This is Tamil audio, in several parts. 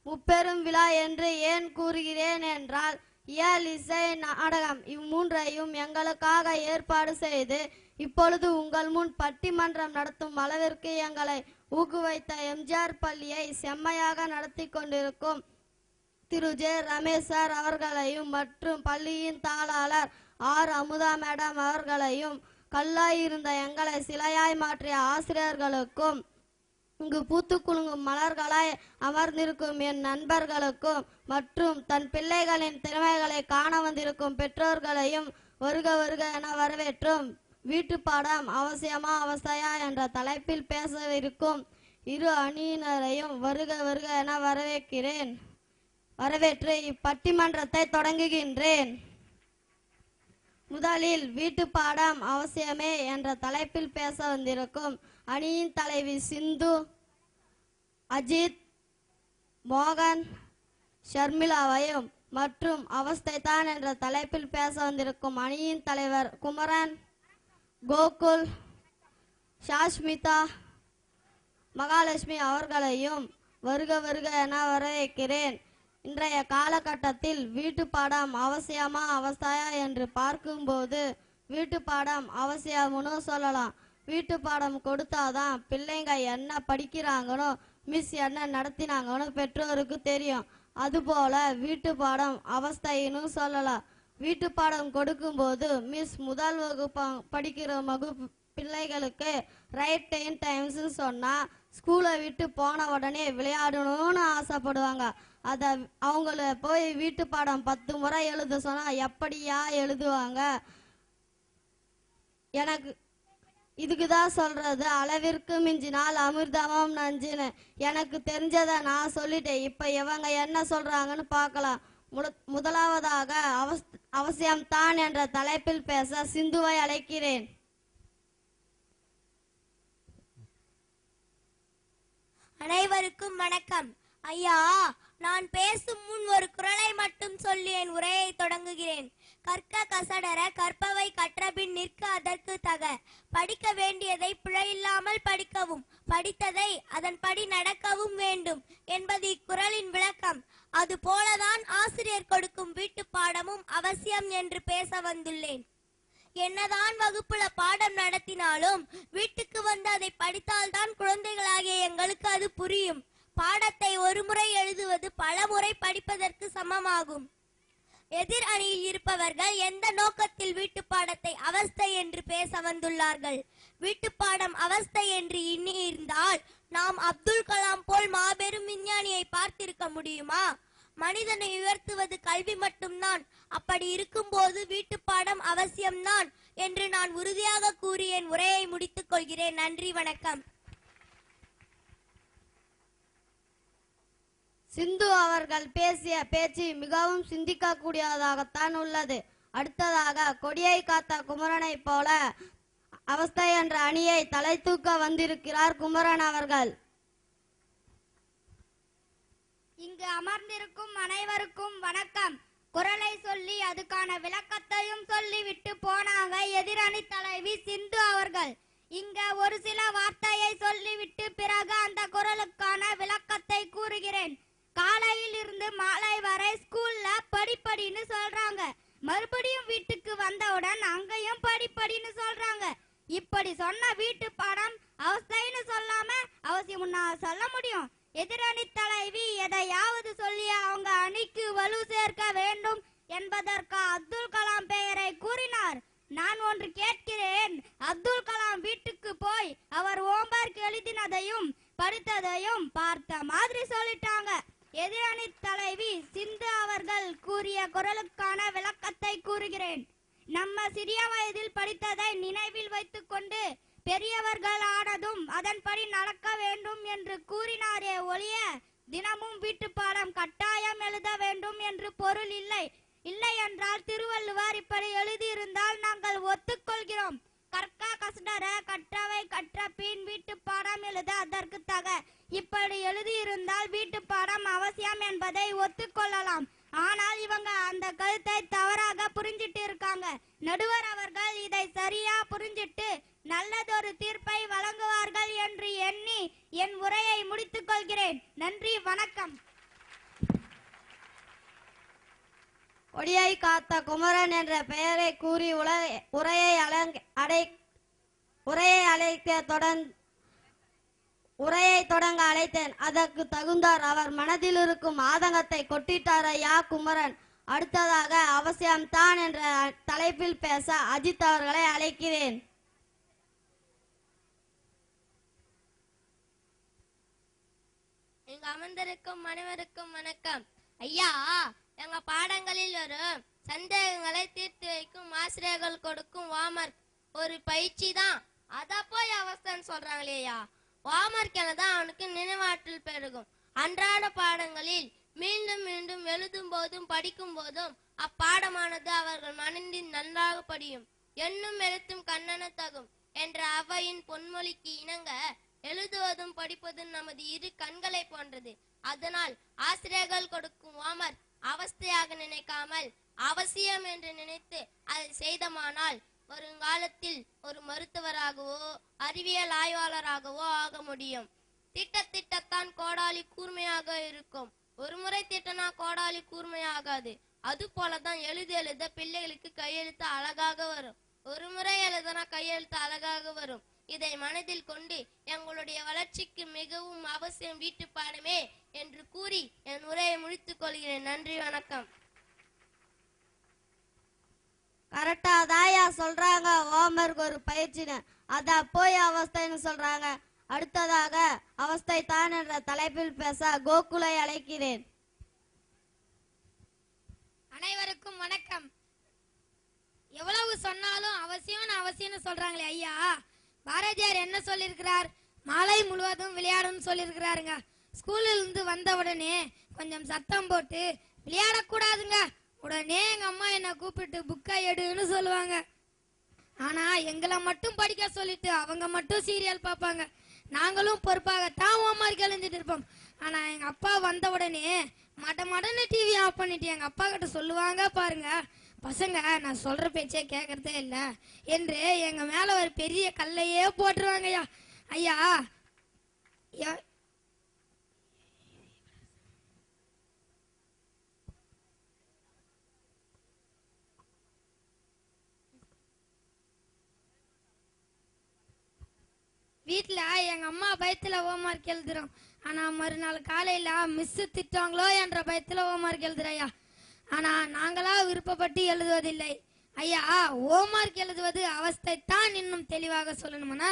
முப்பெரும் விழா என்று ஏன் கூறுகிறேன் என்றால், இயல், இசை, நாடகம் இம்மூன்றையும் எங்களுக்காக ஏற்பாடு செய்து இப்பொழுது உங்கள் முன் பட்டிமன்றம் நடத்தும் அளவிற்கு எங்களை ஊக்குவித்த எம்ஜிஆர் பள்ளியை செம்மையாக நடத்தி கொண்டிருக்கும் திரு ஜே ரமேஷ் சார் அவர்களையும் மற்றும் பள்ளியின் தாளாளர் ஆர் அமுதா மேடம் அவர்களையும் கல்லாயிருந்த எங்களை சிலையாய் மாற்றிய ஆசிரியர்களுக்கும் இங்கு பூத்து குலுங்கும் மலர்களாய் அமர்ந்திருக்கும் என் நண்பர்களுக்கும் மற்றும் தன் பிள்ளைகளின் திறமைகளை காண வந்திருக்கும் பெற்றோர்களையும் வருக வருக என வரவேற்றும் வீட்டு பாடம் அவசியமா அவசியா என்ற தலைப்பில் பேசவிருக்கும் இரு அணியினரையும் வருக வருக என வரவேற்று இப்பட்டிமன்றத்தை தொடங்குகின்றேன். முதலில் வீட்டு பாடம் அவசியமே என்ற தலைப்பில் பேச வந்திருக்கும் அணியின் தலைவி சிந்து, அஜித், மோகன், ஷர்மிளாவையும் மற்றும் அவஸ்தைதான் என்ற தலைப்பில் பேச வந்திருக்கும் அணியின் தலைவர் குமரன், கோகுல், ஷாஷ்மிதா, மகாலட்சுமி அவர்களையும் வருக வருக என வரவேற்கிறேன். இன்றைய காலகட்டத்தில் வீட்டு பாடம் அவசியமா அவசியா என்று பார்க்கும்போது வீட்டு பாடம் அவசியம்னு சொல்லலாம். வீட்டு பாடம் கொடுத்தாதான் பிள்ளைங்க என்ன படிக்கிறாங்கன்னு, மிஸ் என்ன நடத்தினாங்கன்னு பெற்றோருக்கு தெரியும். அதுபோல வீட்டு பாடம் அவஸ்தைன்னு சொல்லலாம். வீட்டு பாடம் கொடுக்கும்போது மிஸ் முதல் வகுப்பு படிக்கிற பிள்ளைகளுக்கு ரைட் டைம்ஸ் சொன்னா ஸ்கூலை விட்டு போன உடனே விளையாடணும்னு ஆசைப்படுவாங்க. அதை அவங்கள போய் வீட்டு பாடம் 10 முறை எழுத சொன்னா எப்படியா எழுதுவாங்க? எனக்கு இதுக்குதான் சொல்றது, அளவிற்கு மிஞ்சினால் அமிர்தமும் நஞ்சுன்னு. எனக்கு தெரிஞ்சதை நான் சொல்லிட்டேன். இப்ப இவங்க என்ன சொல்றாங்கன்னு பார்க்கலாம். முதலாவதாக அவசியம்தான் என்ற தலைப்பில் பேச சிந்துவை அழைக்கிறேன். அனைவருக்கும் வணக்கம். ஐயா, நான் பேசும் முன் ஒரு குறளை மட்டும் சொல்லி என் உரையை தொடங்குகிறேன். கற்க கசடர கற்பவை கற்றபின் நிற்க அதற்கு தக. படிக்க வேண்டியதை பிழையில்லாமல் படிக்கவும், படித்ததை அதன்படி நடக்கவும் வேண்டும் என்பது இக்குறளின் விளக்கம். அது போலதான் ஆசிரியர் கொடுக்கும் வீட்டு பாடமும் அவசியம் என்று பேச வந்துள்ளேன். என்னதான் வகுப்புல பாடம் நடத்தினாலும் வீட்டுக்கு வந்து அதை படித்தால்தான் குழந்தைகளாகிய எங்களுக்கு அது புரியும். பாடத்தை ஒரு முறை எழுதுவது பல முறை படிப்பதற்கு சமமாகும். எதிர் அணியில் இருப்பவர்கள் எந்த நோக்கத்தில் வீட்டு பாடத்தை அவஸ்தை என்று பேச வந்துள்ளார்கள்? வீட்டு பாடம் அவஸ்தை என்று எண்ணி இருந்தால் நாம் அப்துல் கலாம் போல் மாபெரும் விஞ்ஞானியை பார்த்திருக்க முடியுமா? மனிதனை உயர்த்துவது கல்வி மட்டும்தான். அப்படி இருக்கும் போது வீட்டு பாடம் அவசியம்தான் என்று நான் உறுதியாக கூறி என் உரையை முடித்துக் கொள்கிறேன். நன்றி, வணக்கம். சிந்து அவர்கள் பேசிய பேச்சு மிகவும் சிந்திக்க கூடியதாகத்தான் உள்ளது. அடுத்ததாக கொடியை காத்த குமரனை போல அவஸ்தை என்ற அணியை தலை தூக்க வந்திருக்கிறார் குமரன் அவர்கள். இங்கு அமர்ந்திருக்கும் அனைவருக்கும் வணக்கம். குறளை சொல்லி அதுக்கான விளக்கத்தையும் சொல்லி விட்டு போனாங்க எதிரணி தலைவி சிந்து அவர்கள். இங்க ஒரு சில வார்த்தையை சொல்லிவிட்டு பிறகு அந்த குறளுக்கான விளக்கத்தை கூறுகிறேன். காலையில் இருந்து மாலை வரை ஸ்கூல்ல படிப்படின்னு சொல்றாங்க. மறுபடியும் வீட்டுக்கு வந்தவுடன் அங்கேயும் படிப்படின்னு சொல்றாங்க. இப்படி சொன்ன வீட்டு பாடம் அவஸ்தைன்னு சொல்லாம அவசியம் சொல்ல முடியும்? எதிரணி தலைவி எதையாவது சொல்லி அவங்க அணிக்கு வலு சேர்க்க வேண்டும் என்பதற்கு அப்துல் கலாம் பெயரை கூறினார். நான் ஒன்று கேட்கிறேன். அப்துல் கலாம் வீட்டுக்கு போய் அவர் ஹோம்வொர்க் எழுதினதையும் படித்ததையும் பார்த்த மாதிரி சொல்லிட்டாங்க. எதிரணி தலைவி சிந்து அவர்கள் கூறிய குறளுக்கான விளக்கத்தை கூறுகிறேன். நம்ம சிறிய வயதில் படித்ததை நினைவில் வைத்துக் கொண்டு பெரியவர்கள் ஆனதும் அதன்படி நடக்க வேண்டும் என்று கூறினாரே ஒழிய தினமும் வீட்டு பாடம் கட்டாயம் எழுத வேண்டும் என்று பொருள் இல்லை. இல்லை என்றால் திருவள்ளுவர் இப்படி எழுதியிருந்தால் நாங்கள் ஒத்துக்கொள்கிறோம். கற்க கசடர கற்றவை கற்ற பின் வீட்டு பாடம் எழுத அதற்கு தக. இப்படி எழுதியிருந்தால் வீட்டு பாடம் அவசியம் என்பதை ஒத்துக்கொள்ளலாம். ஆனால் இவங்க அந்த கருத்தை தவறாக புரிஞ்சிட்டு இருக்காங்க. நடுவர் அவர்கள் இதை சரியா புரிஞ்சிட்டு நல்லதொரு தீர்ப்பை வழங்குவார்கள் என்று எண்ணி என் உரையை முடித்துக் கொள்கிறேன். நன்றி, வணக்கம். கொடியை காத்த குமரன் என்ற பெயரை கூறி உரையை தொடங்க அழைத்தேன். அதற்கு தகுந்தார் அவர் மனதில் இருக்கும் ஆதங்கத்தை கொட்டிட்டார் ஐயா குமரன். அடுத்ததாக அவசியம்தான் என்ற தலைப்பில் பேச அஜித் அவர்களை அழைக்கிறேன். இங்கு அமர்ந்திருக்கும் அனைவருக்கும் வணக்கம். ஐயா, எங்க பாடங்களில் வரும் சந்தேகங்களை தீர்த்து வைக்கும் ஆசிரியர்கள் கொடுக்கும் வாமர்க் ஒரு பயிற்சி தான். அத போய் அவஸ்தான் சொல்றாங்களே ஐயா. வாமர்க் எனதான் அவனுக்கு நினைவாற்றல் பெருகும். அன்றாட பாடங்களில் மீண்டும் மீண்டும் எழுதும் போதும் படிக்கும் போதும் அப்பாடமானது அவர்கள் மனதில் நன்றாக படியும். எண்ணும் எழுத்தும் கண்ணென தகும் என்ற அவையின் பொன்மொழிக்கு இணங்க எழுதுவதும் படிப்பதும் நமது இரு கண்களை போன்றது. அதனால் ஆசிரியர்கள் கொடுக்கும் வாமர் அவஸ்தையாக நினைக்காமல் அவசியம் என்று நினைத்து அதை செய்தமானால் வருங்காலத்தில் ஒரு மருத்துவராகவோ அறிவியல் ஆய்வாளராகவோ ஆக முடியும். திட்டத்தான் கோடாலி கூர்மையாக இருக்கும். ஒரு முறை திட்டனா கோடாலி கூர்மையாகாது. அது போலதான் எழுத பிள்ளைகளுக்கு கையெழுத்து அழகாக வரும். ஒரு முறை எழுதுனா கையெழுத்து அழகாக வரும். இதை மனதில் கொண்டு எங்களுடைய வளர்ச்சிக்கு மிகவும் அவசியம் வீட்டு பாடமே என்று கூறி என் உரையை முடித்துக் கொள்கிறேன். நன்றி, வணக்கம். கரெக்டா தாயா சொல்றாங்க. ஹோம்வொர்க் ஒரு பயிற்சின்னு அத போய் அவஸ்தைன்னு சொல்றாங்க. அடுத்ததாக அவஸ்தை தான் என்ற தலைப்பில் பேச கோகுலை அழைக்கிறேன். அனைவருக்கும் வணக்கம். எவ்வளவு சொன்னாலும் அவசியம் சொல்றாங்களே ஐயா. பாரதியார் என்ன சொல்லியிருக்கிறார்? மாலை முழுவதும் விளையாடுன்னு சொல்லியிருக்கிறாருங்க. ஸ்கூல்ல இருந்து வந்த உடனே கொஞ்சம் சத்தம் போட்டு விளையாடக்கூடாதுங்க. உடனே எங்க அம்மா என்ன கூப்பிட்டு புக்கை எடுன்னு சொல்லுவாங்க. ஆனா எங்களை மட்டும் படிக்க சொல்லிட்டு அவங்க மட்டும் சீரியல் பார்ப்பாங்க. நாங்களும் பொறுப்பாகத்தான் ஹோம்வொர்க் எழுதிட்டு இருப்போம். ஆனா எங்க அப்பா வந்த உடனே மடன்னு டிவி ஆஃப் பண்ணிட்டு எங்க அப்பா கிட்ட சொல்லுவாங்க, பாருங்க பசங்க நான் சொல்ற பேச்சே கேட்கறதே இல்ல என்று எங்க மேல ஒரு பெரிய கல்லையே போட்டுருவாங்க ஐயா. வீட்டுல எங்க அம்மா பயத்துல ஹோம்வொர்க் எழுதுறோம். ஆனா மறுநாள் காலையில மிஸ் திட்டாங்களோ என்ற பயத்துல ஹோம்வொர்க் எழுதுறையா. ஆனா நாங்களா விருப்பப்பட்டு எழுதுவதில்லை ஐயா. ஹோம்வொர்க் எழுதுவது அவஸ்தை தான். இன்னும் தெளிவாக சொல்லணும்னா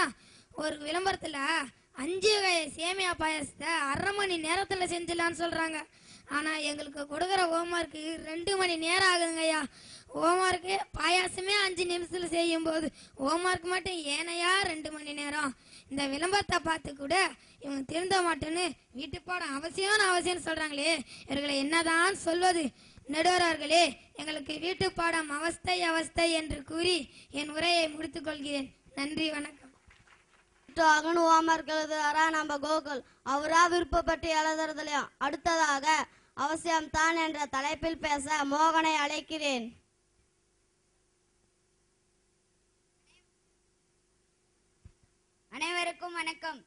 ஒரு விளம்பரத்துல 5 வகை சேமியா பாயசத்தை 1/2 மணி நேரத்துல செஞ்சிடலான்னு சொல்றாங்க. ஆனா எங்களுக்கு கொடுக்குற ஹோம்வொர்க்கு 2 மணி நேரம் ஆகுங்க ஐயா. ஹோம்வொர்க்கு பாயாசமே 5 நிமிஷத்துல செய்யும் போது ஹோம்வொர்க் மட்டும் ஏனையா 2 மணி நேரம். இந்த விளம்பரத்தை பார்த்து கூட இவங்க திருந்த மாட்டேன்னு வீட்டு பாடம் அவசியம் சொல்றாங்களே. இவர்களை என்னதான் சொல்வது? நடுவர்களே, எங்களுக்கு வீட்டு பாடம் அவஸ்தை என்று கூறி என் உரையை முடித்துக் கொள்கிறேன். நன்றி, வணக்கம். ஹோம்வொர்க் எழுதுறாரா நம்ம கோகுல். அவரா விருப்பப்பட்டு எழுதுறதுலையும். அடுத்ததாக அவசியம்தான் என்ற தலைப்பில் பேச மோகனை அழைக்கிறேன். அனைவருக்கும் வணக்கம்.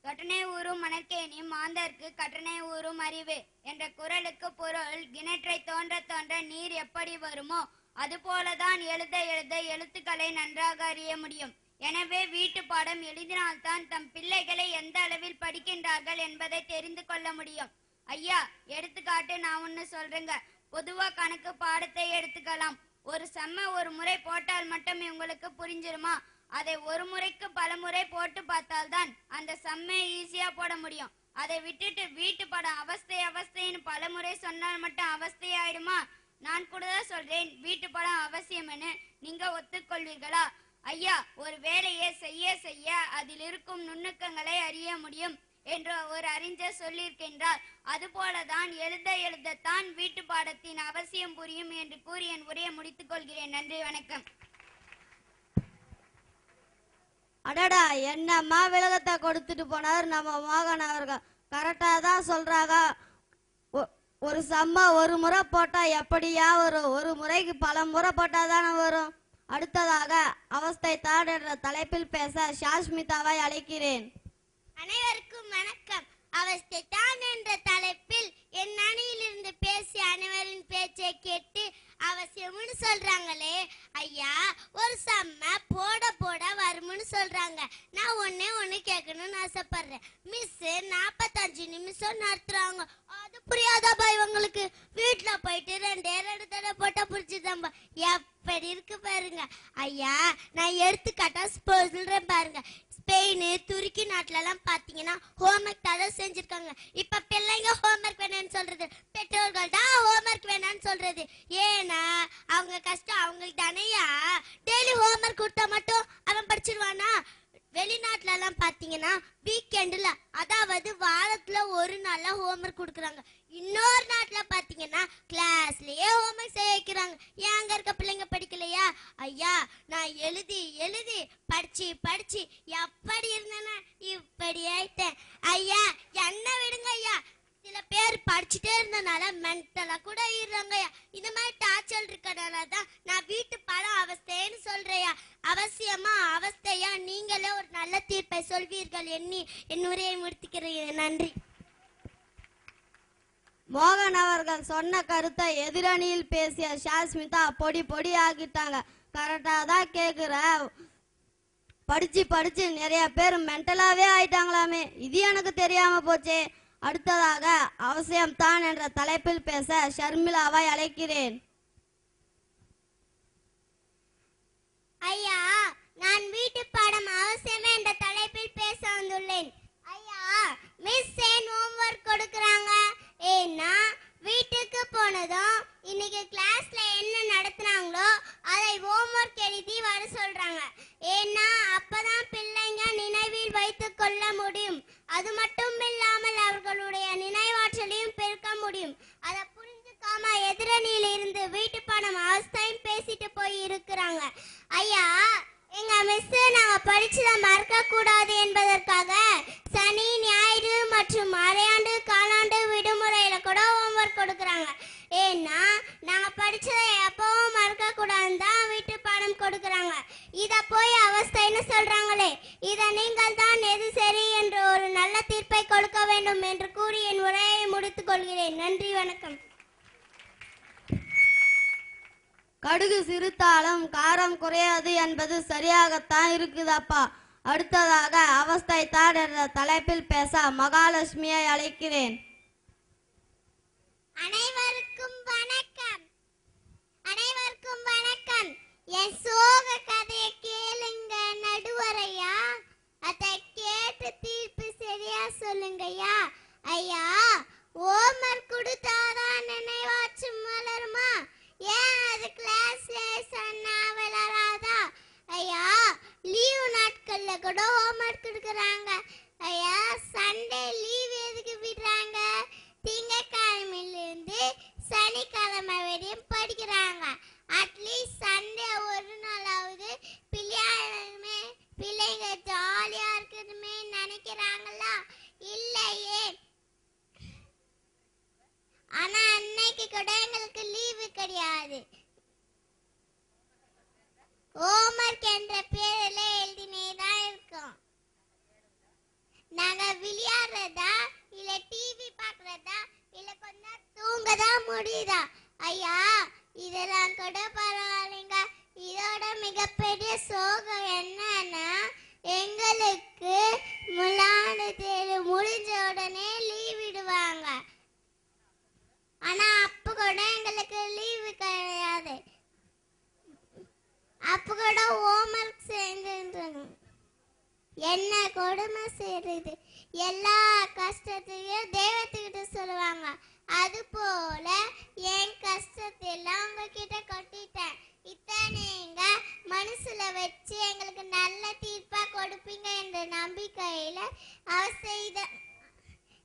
கட்டணை ஊறும் மணற்கேணி மாந்தர்க்கு கட்டணை ஊறும் அறிவு என்ற குறளுக்கு பொருள், கிணற்றை தோன்ற நீர் எப்படி வருமோ அதுபோலதான் எழுத எழுத்துக்களை நன்றாக அறிய முடியும். எனவே வீட்டு பாடம் எழுதினால்தான் தம் பிள்ளைகளை எந்த அளவில் படிக்கின்றார்கள் என்பதை தெரிந்து கொள்ள முடியும். ஐயா, எடுத்துக்காட்டு நான் ஒன்னு சொல்றேங்க. பொதுவா கணக்கு பாடத்தை எடுத்துக்கலாம். ஒரு செம்ம ஒரு முறை போட்டால் மட்டும் உங்களுக்கு புரிஞ்சிருமா? அதை ஒரு முறைக்கு பல முறை போட்டு பார்த்தால்தான் அந்த செம்மை ஈஸியா போட முடியும். அதை விட்டுட்டு வீட்டு பாடம் அவஸ்தைன்னு பல முறை சொன்னால் மட்டும் அவஸ்தையாயிடுமா? நான் கூட தான் சொல்றேன் வீட்டு பாடம் அவசியம்னு. நீங்க ஒத்துக்கொள்வீர்களா? ஐயா, ஒரு வேலையை செய்ய அதில் இருக்கும் நுணுக்கங்களை அறிய முடியும் என்று ஒரு அறிஞர் சொல்லியிருக்கின்றார். அதுபோலதான் எழுதத்தான் வீட்டு பாடத்தின் அவசியம் புரியும் என்று கூறி என் உரையை முடித்துக் கொள்கிறேன். நன்றி, வணக்கம். அடடா, என்னம்மா விலகத்தை கொடுத்துட்டு போனார் நம்ம மோகன் அவர்கள். கரெக்டா தான் சொல்றாங்க. ஒரு சம்மா ஒரு முறை போட்டா எப்படியா வரும்? ஒரு முறைக்கு பல முறை போட்டா தானே வரும். அடுத்ததாக அவஸ்தை தான் என்ற தலைப்பில் பேச சாஷ்மிதாவை அழைக்கிறேன். அனைவருக்கும் வணக்கம். அவஸ்தை தான் என்ற தலைப்பில் என் அணியிலிருந்து பேசி அனைவரின் பேச்சை கேள்வியை கேட்டு அவசியம்னு சொல்றாங்களே ஐயா. ஒரு செம்ம போட போட வரும்னு சொல்றாங்க. நான் ஒண்ணு கேட்கணும்னு ஆசைப்படுறேன். மிஸ் 45 நிமிஷம் நடத்துறாங்க, அது புரியாதாப்பா இவங்களுக்கு? வீட்டுல போயிட்டு 2 தடவை போட்டா புரிச்சுதான்பா. எப்படி இருக்கு பாருங்க ஐயா. நான் எடுத்துக்காட்டா சொல்றேன் பாருங்க. ஸ்பெயின், துருக்கி நாட்டுல எல்லாம் பாத்தீங்கன்னா ஹோம்ஒர்க் தான் செஞ்சிருக்காங்க. இப்ப பிள்ளைங்க ஹோம்ஒர்க் வேணும்னு சொல்றது, பெற்றோர்கள் தான் ஹோம்ஒர்க் வேணாம்னு சொல்றது. ஏன்னா அவங்க கஷ்டம் அவங்களுக்கு தானையா. டெய்லி ஹோம்ஒர்க் கொடுத்தா மட்டும் அவன் படிச்சிருவானா? வெளிநாட்டுல எல்லாம் பாத்தீங்கன்னா வீக்கெண்ட்ல, அதாவது வாரத்துல ஒரு நாள்ல ஹோம்ஒர்க் கொடுக்குறாங்க. இன்னொரு நாட்டுல பாத்தீங்கன்னா கிளாஸ்லயே ஹோம்ஒர்க் செய்ய வைக்கிறாங்க. ஏங்க இருக்க பிள்ளைங்க படிக்கலையா? ஐயா, நான் எழுதி படிச்சு எப்படி இருந்தேன்னா இப்படி ஆயிட்டேன் ஐயா. என்ன விடுங்க ஐயா. சில பேர் படிச்சுட்டே இருந்தனால மென்டலா கூட இருறாங்க. இந்த மாதிரி டார்ச்சர் இருக்கனால தான் நான் வீட்டு பாடம் அவஸ்தைன்னு சொல்றேயா. அவசியமா அவஸ்தையா? நீங்களே ஒரு நல்ல தீர்ப்பை சொல்வீர்கள் எண்ணி என் உரையை முடித்துக்கிறேன். நன்றி. மோகன் அவர்கள் சொன்ன கருத்தை எதிரணியில் பேசிய ஷாஸ்மிதா பொடி ஆகிட்டாங்க. கரெக்டா தான் கேக்குற. படிச்சு நிறைய பேர் மென்டலாவே ஆயிட்டாங்களாமே. இது எனக்கு தெரியாம போச்சே. அடுத்ததாக அவசியம்தான் என்ற தலைப்பில் பேச ஷர்மிளாவை அழைக்கிறேன். ஐயா, நான் வீட்டு பாடம் அவசியமே என்ற தலைப்பில் பேச வந்துள்ளேன். ஐயா, மிஸ் ஏன் ஹோம்வொர்க் கொடுக்கறாங்க? ஏன்னா வீட்டுக்கு போனதும் இன்னைக்கு கிளாஸ்ல என்ன நடத்துனாங்களோ அதை ஹோம்வொர்க் எழுதி வர சொல்றாங்க. ஏன்னா அப்பதான் பிள்ளைங்க நினைவில் வைத்துக் கொள்ள முடியும். அது மட்டும் இல்லாமல் அவர்களுடைய நினைவாற்றலையும் பெருக்க முடியும். அதை புரிஞ்சுக்காம எதிரணியில இருந்து வீட்டு பாடம் அவஸ்தையும் பேசிட்டு போய் இருக்கிறாங்க. ஐயா, எங்க மிஸ் நாங்க படிச்சதை மறக்க கூடாது என்பதற்காக சனி, ஞாயிறு மற்றும் அரையாண்டு காலாண்டு விடுமுறையில கூட ஹோம்வொர்க் கொடுக்கறாங்க. ஏன்னா நாங்க படிச்சதை எப்பவும் மறக்க கூடாதுன்னு தான் வீட்டு பாடம் கொடுக்கறாங்க. இத போய் அவஸ்தைன்னு சொல்றாங்களே, இத நீங்கள் தான் எது சரி என்று ஒரு நல்ல தீர்ப்பை கொடுக்க வேண்டும் என்று கூறி என் உரையை முடித்துக் கொள்கிறேன். நன்றி, வணக்கம். கடுகு சிறுத்தாலும் காரம் குறையாது என்பது சரியாகத்தான் இருக்குதாப்பா. அடுத்ததாக அவஸ்தை தான் என்ற தலைப்பில் பேச மகாலட்சுமியை அழைக்கிறேன். அனைவருக்கும் வணக்கம். என் சோக கதையை கேளுங்க நடுவரையா. அதை கேட்டு தீர்ப்பு சரியா சொல்லுங்கய்யா. ஐயா, ஹோம்வொர்க் கொடுத்தாதான் நினைவாச்சும் வளருமா? ஏன் அது கிளாஸ்ல சொன்னா வளராதா? ஐயா, லீவு நாட்கள்ல கூட ஹோம்வொர்க் கொடுக்கறாங்க. ஐயா, சண்டே லீவ் எதுக்கு விடுறாங்க? திங்கட்கிழமையிலிருந்து சனிக்கிழமை வரையும் படிக்கிறாங்க. அட்லீஸ்ட் சண்டே ஒரு நாளாவது பிள்ளைங்க ஜாலியா இருக்கணுமே நினைக்கிறாங்களா? இல்லையே. ஆனா அன்னைக்கு கூட எங்களுக்கு லீவு கிடையாது. ஹோம்வொர்க் என்ற பேர்ல எழுதினேதான் இருக்கோம். நாங்க விளையாடுறதா இல்ல டிவி பாக்குறதா இல்ல கொஞ்சம் தூங்கதா முடியுதா? ஐயா, இதெல்லாம் கூட பரவாயில்லைங்க. இதோட மிகப்பெரிய சோகம் என்னன்னா, எங்களுக்கு முலாண்டு தேர்வு முடிஞ்ச உடனே லீவ் விடுவாங்க. ஆனா அப்ப கூட எங்களுக்கு லீவு கிடையாது. அப்ப கூட ஹோம்வொர்க் செஞ்சுருந்தாங்க. என்ன கொடுமை செய்யறது? எல்லா கஷ்டத்தையும் தெய்வத்துக்கிட்ட சொல்லுவாங்க. அது போல என் கஷ்டத்தை எல்லாம் உங்ககிட்ட கொட்டிட்டேன். இத்தனைங்க மனசுல வச்சு எங்களுக்கு நல்ல தீர்ப்பா கொடுப்பீங்க என்ற நம்பிக்கையில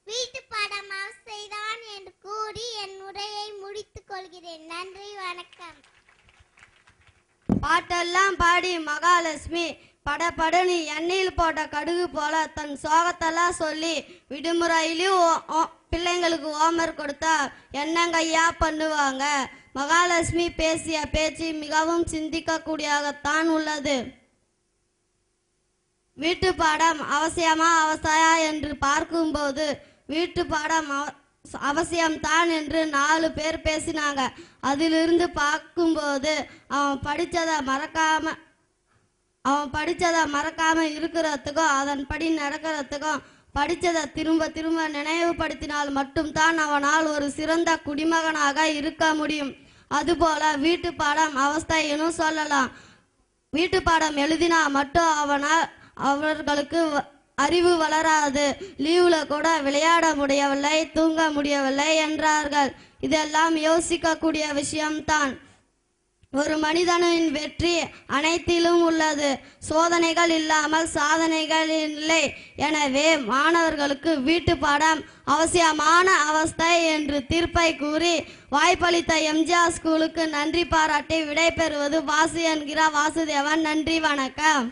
வீட்டு பாடம் அவசியம்தான் என்று கூறி என் உரையை முடித்துக் கொள்கிறேன். நன்றி, வணக்கம். பாட்டெல்லாம் பாடி மகாலட்சுமி படபடன்னு எண்ணெயில் போட்ட கடுகு போல தன் சோகத்தெல்லாம் சொல்லி விடுமுறையிலும் பிள்ளைங்களுக்கு ஹோம்வொர்க் கொடுத்தா என்னங்க ஐயா பண்ணுவாங்க? மகாலட்சுமி பேசிய பேச்சு மிகவும் சிந்திக்கக்கூடியதாகத்தான் உள்ளது. வீட்டு பாடம் அவசியமா அவசியா என்று பார்க்கும்போது வீட்டு பாடம் அவசியம்தான் என்று 4 பேர் பேசினாங்க. அதிலிருந்து பார்க்கும்போது அவன் படிச்சதை மறக்காம இருக்கிறதுக்கும் அதன்படி நடக்கிறதுக்கும் படிச்சதை திரும்ப திரும்ப நினைவுபடுத்தினால் மட்டும்தான் அவனால் ஒரு சிறந்த குடிமகனாக இருக்க முடியும். அதுபோல வீட்டு பாடம் அவஸ்தைன்னு சொல்லலாம். வீட்டு பாடம் எழுதினா மட்டும் அவர்களுக்கு அறிவு வளராது. லீவுல கூட விளையாட முடியவில்லை, தூங்க முடியவில்லை என்றார்கள். இதெல்லாம் யோசிக்கக்கூடிய விஷயம்தான். ஒரு மனிதனின் வெற்றி அனைத்திலும் உள்ளது. சோதனைகள் இல்லாமல் சாதனைகள் இல்லை. எனவே மாணவர்களுக்கு வீட்டு பாடம் அவசியமான அவஸ்தை என்று தீர்ப்பை கூறி வாய்ப்பளித்த எம்ஜிஆர் ஸ்கூலுக்கு நன்றி பாராட்டி விடைபெறுவது வாசு என்கிற வாசுதேவன். நன்றி, வணக்கம்.